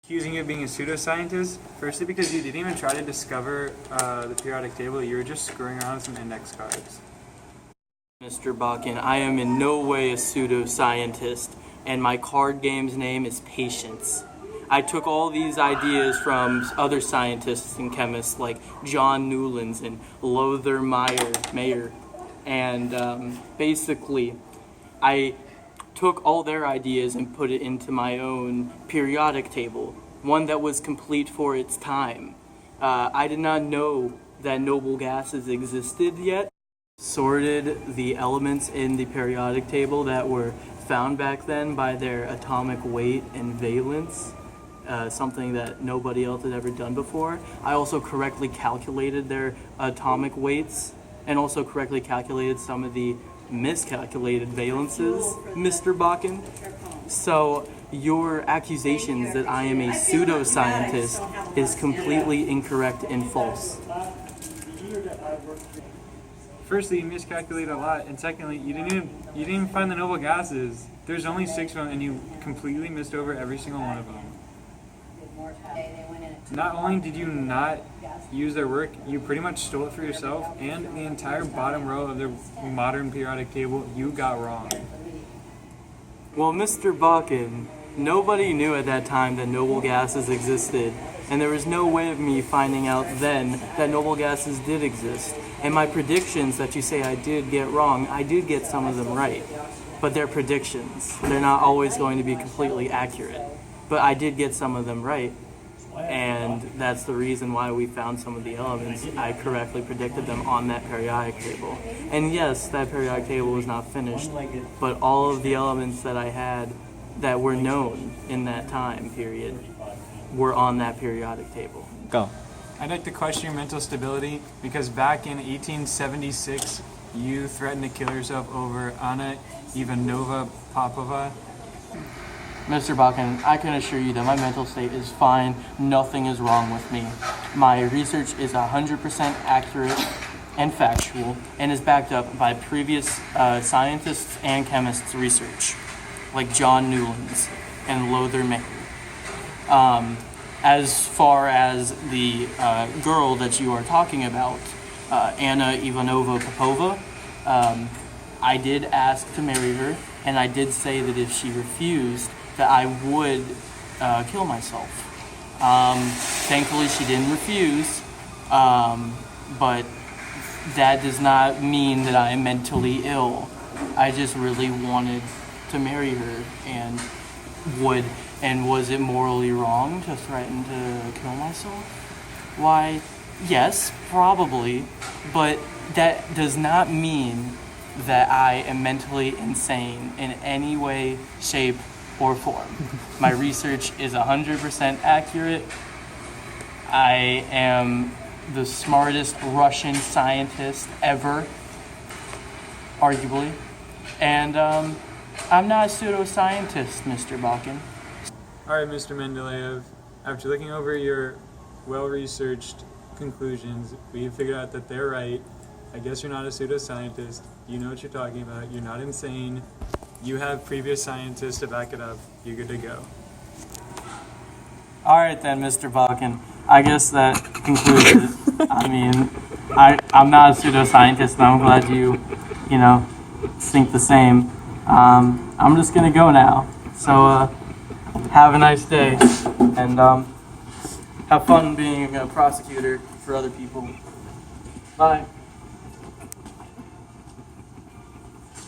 Accusing you of being a pseudoscientist, firstly because you didn't even try to discover the periodic table, you were just screwing around with some index cards. Mr. Bakken, I am in no way a pseudoscientist, and my card game's name is Patience. I took all these ideas from other scientists and chemists like John Newlands and Lothar Mayer, and basically I took all their ideas and put it into my own periodic table, one that was complete for its time. I did not know that noble gases existed yet. Sorted the elements in the periodic table that were found back then by their atomic weight and valence, something that nobody else had ever done before. I also correctly calculated their atomic weights and also correctly calculated some of the miscalculated valences, Mr. Bakken. So your accusations that I am a pseudoscientist is completely incorrect and false. Firstly, you miscalculated a lot, and secondly, you didn't even find the noble gases. There's only 6 of them, and you completely missed over every single one of them. Not only did you not use their work, you pretty much stole it for yourself, and the entire bottom row of the modern periodic table you got wrong. Well, Mr. Bakken, nobody knew at that time that noble gases existed, and there was no way of me finding out then that noble gases did exist. And my predictions that you say I did get wrong, I did get some of them right. But they're predictions. They're not always going to be completely accurate. But I did get some of them right. And that's the reason why we found some of the elements. I correctly predicted them on that periodic table. And yes, that periodic table was not finished, but all of the elements that I had that were known in that time period were on that periodic table. Go. I'd like to question your mental stability because back in 1876, you threatened to kill yourself over Anna Ivanova Popova. Mr. Bakken, I can assure you that my mental state is fine. Nothing is wrong with me. My research is 100% accurate and factual and is backed up by previous scientists and chemists' research, like John Newlands and Lothar Mayer. As far as the girl that you are talking about, Anna Ivanova Popova, I did ask to marry her, and I did say that if she refused, that I would kill myself. Thankfully, she didn't refuse, but that does not mean that I am mentally ill. I just really wanted to marry her, and was it morally wrong to threaten to kill myself? Why, yes, probably, but that does not mean that I am mentally insane in any way, shape, or form. My research is 100% accurate. I am the smartest Russian scientist ever, arguably, and I'm not a pseudoscientist, Mr. Bakken. Alright, Mr. Mendeleev, after looking over your well-researched conclusions, we figured out that they're right. I guess you're not a pseudoscientist. You know what you're talking about. You're not insane. You have previous scientists to back it up. You're good to go. Alright then, Mr. Bakken. I guess that concludes it. I mean, I'm not a pseudoscientist, and I'm glad you think the same. I'm just gonna go now. So, have a nice day, and have fun being a prosecutor for other people. Bye.